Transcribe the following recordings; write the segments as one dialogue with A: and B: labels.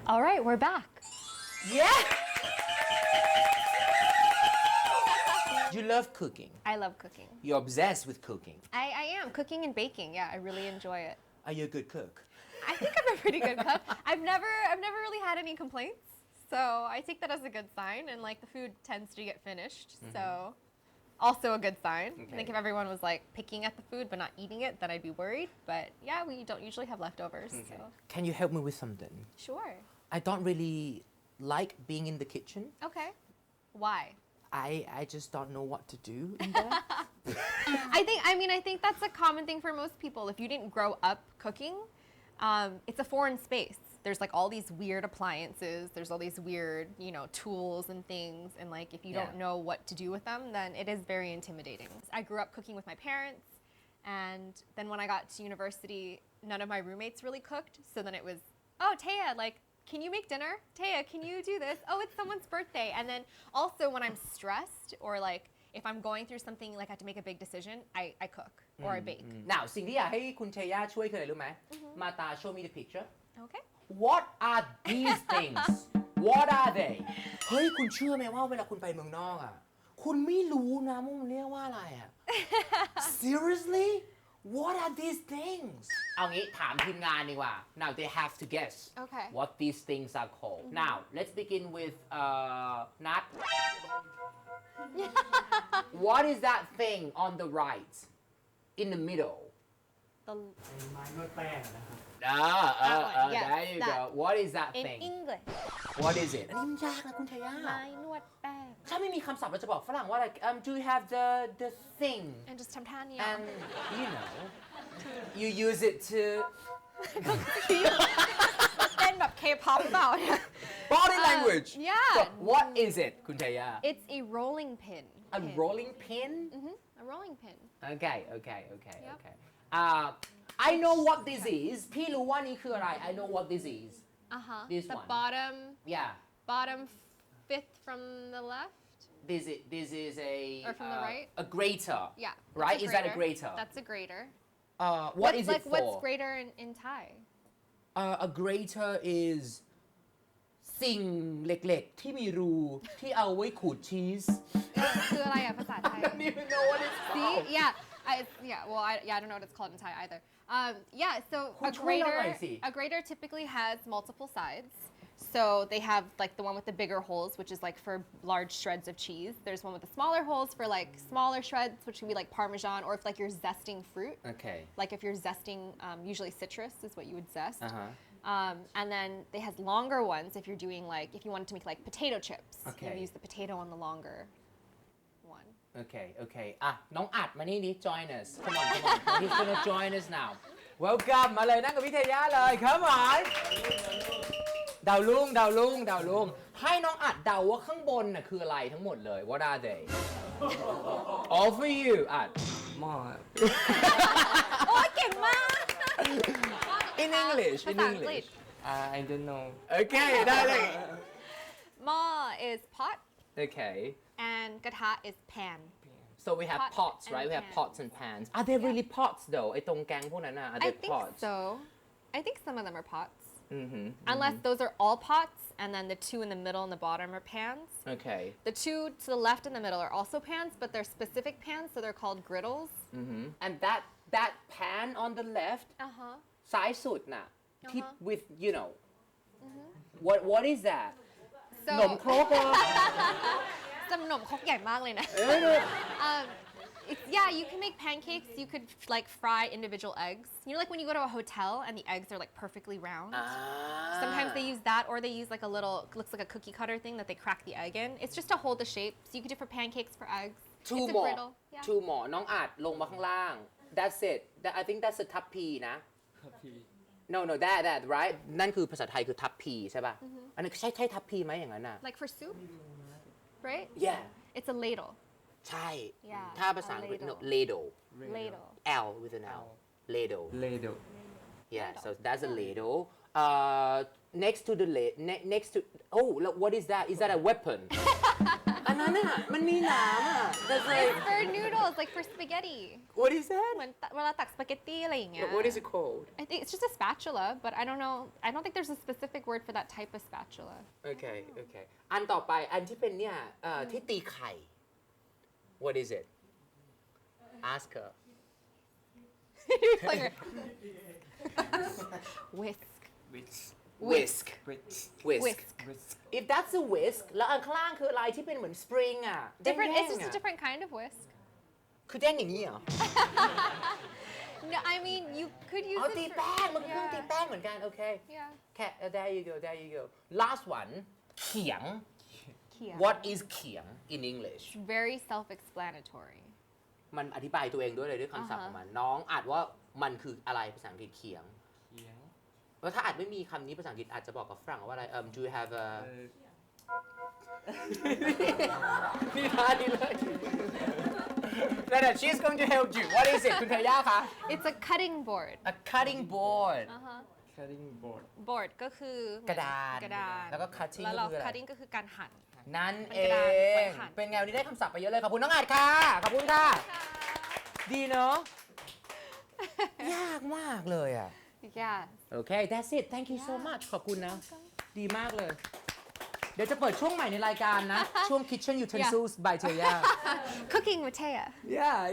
A: All right, we're back.
B: Yeah. You love cooking.
A: I love cooking.
B: You're obsessed with cooking.
A: I am. Cooking and baking. Yeah, I really enjoy it.
B: Are you a good cook?
A: I think I'm a pretty good cook. I've never really had any complaints. So I take that as a good sign, and like the food tends to get finished. So also a good sign. I think if everyone was like picking at the food but not eating it, then I'd be worried. But yeah, we don't usually have leftovers. So
B: Can you help me with something?
A: sure.
B: I don't really like being in the kitchen.
A: Okay. Why?
B: I just don't know what to do in there.
A: I think that's a common thing for most people. If you didn't grow up cooking, it's a foreign space. There's like all these weird appliances. There's all these weird, tools and things. And like, if you don't know what to do with them, then it is very intimidating. I grew up cooking with my parents. And then when I got to university, none of my roommates really cooked. So then it was, oh, Taya, like, can you make dinner? Taya, can you do this? Oh, it's someone's birthday. And then also when I'm stressed or like if I'm going through something like I have to make a big decision, I cook or I bake.
B: Now สิ่งที่อยากให้คุณเทย่าช่วยคืออะไรรู้ไหม Mata show me the picture.
A: Okay.
B: What are these things? What are they? เฮ้ยคุณเชื่อไหมว่าเวลาคุณไปเมืองนอกอ่ะคุณไม่รู้นะว่ามันเรียกว่าอะไรอ่ะ Seriously? What are these things? เอางี้ถามทีมงานดีกว่า Now they have to guess
A: Okay.
B: what these things are called. Now let's begin with Nat. What is that thing on the right in the middle?
A: The,
C: ไม้นวดแป้งนะครับ
A: Yes,
B: there you
A: that.
B: go. What is that
A: in
B: thing?
A: English.
B: What is it? อันนี้มันยากนะคุณเทย่า
A: ไม้นวดแป้ง
B: ถ้าไม่มีคำศัพท์เราจะบอกฝรั่งว่า like do you have the thing
A: and just ทำท่านี้
B: and you know you use it to
A: เต้นแบบ K-pop เปล่าเนี่ย
B: body language
A: yeah.
B: so what is it คุณเทย่า
A: It's a rolling pin.
B: a rolling pin
A: A rolling pin.
B: okay
A: Yep.
B: I know what this is พี่รู้ว่านี่คืออะไร I know what this is This
A: The
B: one.
A: bottom
B: yeah
A: fifth from the left.
B: this is a
A: Or from the right?
B: a grater
A: Yeah.
B: right
A: that's
B: is that a grater
A: That's a grater.
B: what is it
A: like
B: for
A: what's grater in Thai?
B: a grater is สิ่งเล็กๆที่มีรูที่เอาไว้ขูดชีส
A: คืออะไรอะภาษาไทย
B: I don't even know what it's
A: See?
B: called
A: I don't know what it's called in Thai either. So
B: คุณช่วยเราหน่อยสิ
A: a grater typically has multiple sides. So they have like the one with the bigger holes, which is like for large shreds of cheese. There's one with the smaller holes for like smaller shreds, which would be like Parmesan, or if like you're zesting fruit.
B: okay
A: Like if you're zesting, usually citrus is what you would zest.
B: Uh-huh.
A: And then they has longer ones if you're doing like, if you wanted to make like potato chips.
B: Okay.
A: You use the potato on the longer one.
B: okay อ่ะน้องอัดมานี่ดิ join us come on he's gonna join us now welcome มาเลยนั่งกับพี่เทย่าเลย come on ดาวลุงให้น้องอัดเดาว่าข้างบนน่ะคืออะไรทั้งหมดเลย what are they all for you อัด
C: หม้อครับ
A: โอ้ยเก่งมาก
B: in English
A: ภาษาอังกฤษ
C: I don't know
B: okay ได้เลย
A: หม้อ is pot
B: okay
A: and กระทะ is pan.
B: so we have
A: Pot
B: pots
A: and
B: right we have
A: pan.
B: pots and pans are they really pots though ไอ้ตรงแกงพวกนั้นน่ะ are
A: I
B: they
A: think
B: pots
A: so. I think some of them are pots.
B: mm-hmm.
A: Unless those are all pots and then the two in the middle and the bottom are pans.
B: okay
A: The two to the left and the middle are also pans, but they're specific pans, so they're called griddles.
B: and that pan on the left ซ้ายสุดน่ะที่ with you know what is that
A: So
B: หนมครกเหรอ
A: จำหนมครกใหญ่มากเลยนะ you can make pancakes. You could like fry individual eggs. You know, like when you go to a hotel and the eggs are like perfectly round. Sometimes they use that, or they use like a little, looks like a cookie cutter thing that they crack the egg in. It's just to hold the shape. So you could do for pancakes, for eggs.
B: two
A: It's a
B: more
A: griddle. Yeah.
B: two more น้องอัดลงมาข้างล่าง that's it I think that's a ทัพพีนะ
C: ครับพี่
B: no that right นั่นคือภาษาไทยคือทัพพีใช่ป่ะอันนี้ใช่ทัพพีไหมอย่างนั้นน่ะ
A: Like for soup, right?
B: yeah
A: It's a ladle.
B: ใช่
A: Yeah,
B: ถ้าภาษาอังกฤษ
A: a
B: no
A: ladle.
B: ladle
A: Ladle.
B: L with an L ladle
C: ladle
B: yeah so that's a ladle next to the next to oh look, what is that a weapon อันนั้นอ่ะมันมีหนามอ่ะ That's like
A: It's for noodles, like for spaghetti.
B: what is that
A: เหมือนเวลาตักสปาเกตตี้อะไรอย่างเงี้ย
B: What is it called
A: I think it's just a spatula, but I don't know. I don't think there's a specific word for that type of spatula.
B: Okay okay อันต่อไปอันที่เป็นเนี่ยที่ตีไข่ What is it Ask her
A: Like whisk.
C: whisk
B: Whisk If that's a whisk แล้วอันข้างล่างคืออะไรที่เป็นเหมือน spring อ่ะ
A: Different.
B: แด
A: It's
B: ง
A: just
B: ๆ
A: a
B: อ่ะ
A: different kind of whisk.
B: คือแด้งอย่างนี้เหรอ
A: No, I mean you could use
B: อ๋อ
A: it
B: ตี
A: for-
B: แป้งมันคือเครื่องตี
A: Yeah.
B: แป้งเหมือนกัน โอเค
A: Yeah.
B: There you go there you go Last one เขียง
A: Kia.
B: What is เขียง in English
A: Very self-explanatory.
B: มันอธิบายตัวเองด้วยเลยด้วยคำศัพท์ของมัน น้องอ่านว่ามันคืออะไรภาษาอังกฤษเขียง
C: เขียง
B: แล้วถ้าอาจไม่มีคำนี้ภาษาอังกฤษอาจจะบอกกับฝรั่งว่าอะไรDo you have a นี่ท่านี้เลยนั่นแหละ she's going to help you What is it คุณเทย่าคะ
A: It's a cutting board.
B: A cutting board
C: cutting board
A: Board ก็คือก
B: ระดาน
A: กระดาน
B: แล้วก็ cutting
A: แล้วเรา
B: ก็คืออะไร
A: cutting ก็คือการหั่น
B: นั่นเอ
A: เป็นกระดาษไว้
B: ง
A: หั่น
B: เป็นไงวันนี้ได้คำศัพท์ไปเยอะเลย ขอบคุณน้องอาจค่ะ ขอบคุณค่ะ ดีเนาะ ยากมากเลยอ่ะ
A: Yeah.
B: โอเค that's it thank you so much ขอบคุณนะ ดีมากเลย เดี๋ยวจะเปิดช่วงใหม่ในรายการนะ ช่วง kitchen utensils by เทย่า
A: Cooking with Taya.
B: Yeah.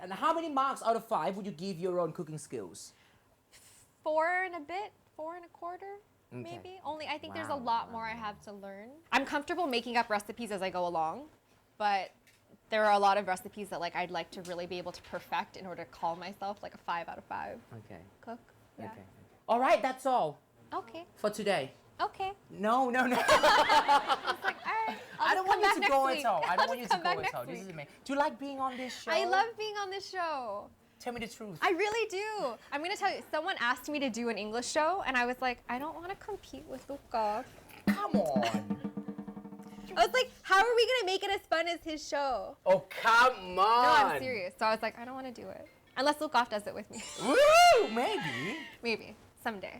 B: And how many marks out of 5 would you give your own cooking skills?
A: 4 and a bit, 4 and a quarter,
B: Okay.
A: maybe. Only I think there's a
B: Wow.
A: lot more I have to learn. I'm comfortable making up recipes as I go along, but there are a lot of recipes that like I'd like to really be able to perfect in order to call myself like a 5 out of 5
B: Okay.
A: cook. Yeah.
B: Okay. All right, that's all
A: Okay.
B: for today.
A: Okay.
B: No.
A: It's like, all right.
B: I don't want you to go at all. I don't want you to
A: come
B: go
A: back
B: at
A: next
B: all. This
A: week.
B: is amazing. Do you like being on this show?
A: I love being on this show.
B: Tell me the truth.
A: I really do. I'm going to tell you, someone asked me to do an English show, and I was like, I don't want to compete with Loukgolf.
B: Come on.
A: I was like, how are we going to make it as fun as his show?
B: Oh, come on.
A: No, I'm serious. So I was like, I don't want to do it. Unless Loukgolf does it with me.
B: Woo! Maybe.
A: Maybe. Someday.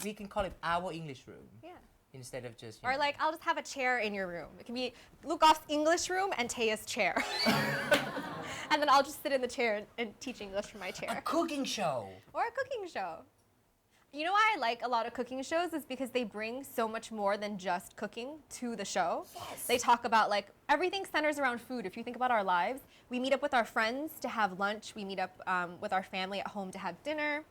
B: We can call it our English room
A: Yeah.
B: instead of just.
A: Or like, I'll just have a chair in your room. It can be Loukgolf's English room and Taya's chair. And then I'll just sit in the chair and teach English from my
B: a
A: chair.
B: cooking show.
A: Or a cooking show. You know why I like a lot of cooking shows is because they bring so much more than just cooking to the show.
B: Yes.
A: They talk about like everything centers around food. If you think about our lives, we meet up with our friends to have lunch. We meet up with our family at home to have dinner.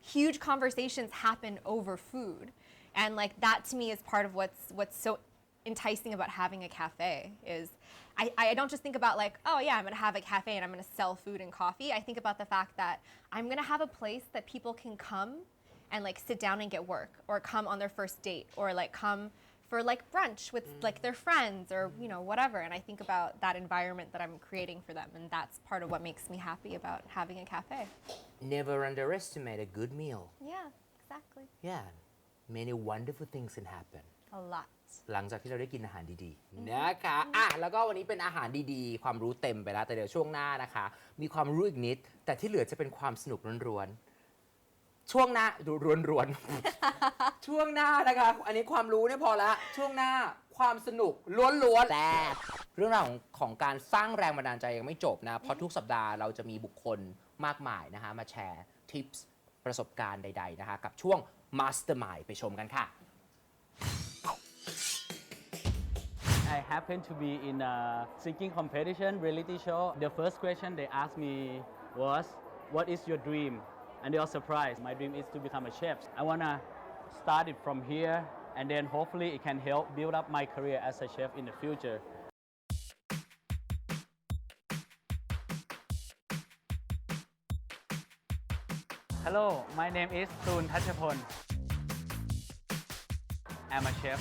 A: Huge conversations happen over food, and like that to me is part of what's so enticing about having a cafe. Is I don't just think about like, oh yeah, I'm gonna have a cafe and I'm gonna sell food and coffee. I think about the fact that I'm gonna have a place that people can come and like sit down and get work, or come on their first date, or like come for like brunch with like their friends, or you know whatever. And I think about that environment that I'm creating for them, and that's part of what makes me happy about having a cafe.
B: Never underestimate a good meal.
A: Yeah, exactly.
B: Yeah. Many wonderful things can happen.
A: A lot.
B: หลังจากที่เราได้กินอาหารดีๆนะคะแล้วก็วันนี้เป็นอาหารดีๆ ความรู้เต็มไปแล้ว แต่เดี๋ยวช่วงหน้านะคะ มีความรู้อีกนิด แต่ที่เหลือจะเป็นความสนุกล้วนๆ ช่วงหน้าดูล้วนๆ ช่วงหน้านะคะ อันนี้ความรู้เนี่ยพอละช่วงหน้าความสนุกล้วนๆแต่เรื่องราวของการสร้างแรงบันดาลใจยังไม่จบนะ เพราะทุกสัปดาห์เราจะมีบุคคลมากมายนะคะมาแชร์ทิปส์ประสบการณ์ใดๆนะคะกับช่วง Mastermind ไปชมกันค่ะ
D: I happened to be in a singing competition reality show. The first question they asked me was, what is your dream? And they were surprised. My dream is to become a chef. I want to start it from here, and then hopefully it can help build up my career as a chef in the future. Hello, my name is Soon Tachapon. I'm a chef.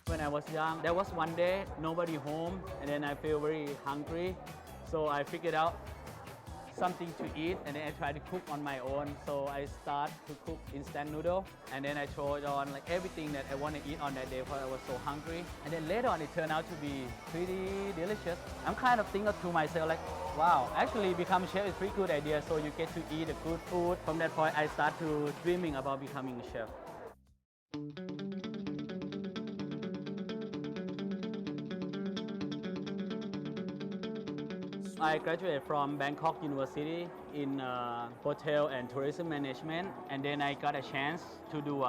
D: When I was young, there was one day nobody home, and then I feel very hungry. So I figured out something to eat, and then I try to cook on my own. So I start to cook instant noodle, and then I throw it on like everything that I want to eat on that day because I was so hungry. And then later on, it turned out to be pretty delicious. I'm kind of thinking to myself like, wow, actually become a chef is a pretty good idea. So you get to eat a good food. From that point, I start to dreaming about becoming a chef. I graduated from Bangkok University in hotel and tourism management, and then I got a chance to do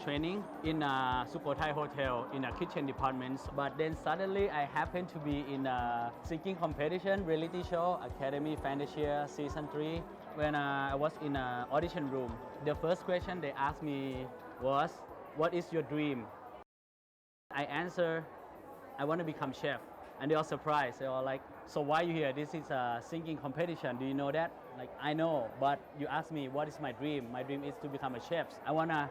D: training in Sukhothai Hotel in a kitchen department. But then suddenly I happened to be in a singing competition reality show, Academy Fantasia Season 3, when I was in an audition room. The first question they asked me was, "What is your dream?" I answered, "I want to become chef." And they are surprised. They are like, "So why are you here? This is a singing competition. Do you know that?" Like, I know, but you asked me what is my dream. My dream is to become a chef. I want to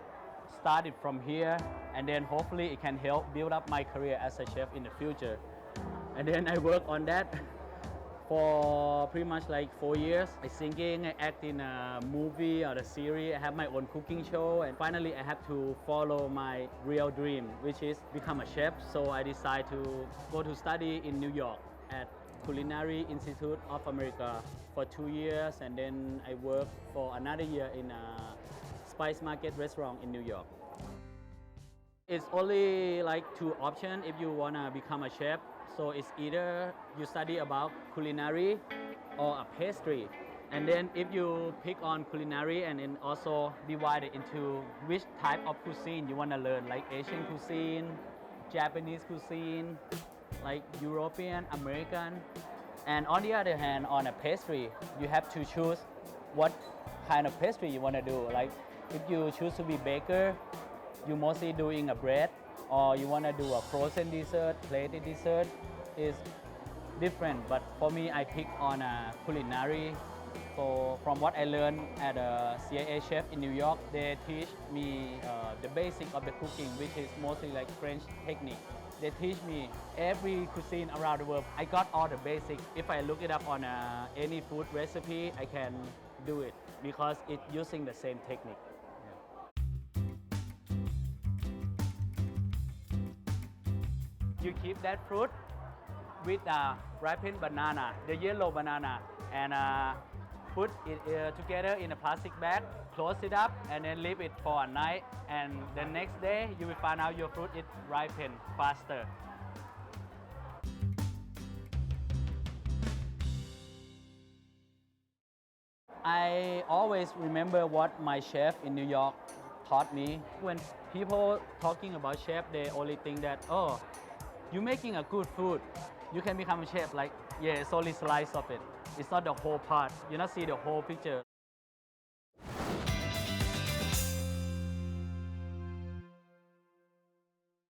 D: start it from here, and then hopefully it can help build up my career as a chef in the future. And then I work on that for pretty much like 4 years. I singing, I act in a movie or a series. I have my own cooking show, and finally I have to follow my real dream, which is become a chef. So I decided to go to study in New York at Culinary Institute of America for 2 years, and then I worked for another year in a spice market restaurant in New York. It's only like 2 options if you wanna become a chef. So it's either you study about culinary or a pastry. And then if you pick on culinary and then also divide it into which type of cuisine you want to learn, like Asian cuisine, Japanese cuisine, like European, American. And on the other hand, on a pastry, you have to choose what kind of pastry you want to do. Like if you choose to be baker, you mostly doing a bread, or you want to do a frozen dessert, plated dessert, is different. But for me, I pick on a culinary. So from what I learned at a CIA chef in New York, they teach me the basic of the cooking, which is mostly like French technique. They teach me every cuisine around the world. I got all the basics. If I look it up on any food recipe, I can do it because it's using the same technique. You keep that fruit with ripened banana, the yellow banana, and put it together in a plastic bag, close it up, and then leave it for a night. And the next day, you will find out your fruit is ripened faster. I always remember what my chef in New York taught me. When people talking about chef, they only think that, oh, you're making a good food, you can become a chef. Like, yeah, it's only slice of it. It's not the whole part. You not see the whole picture.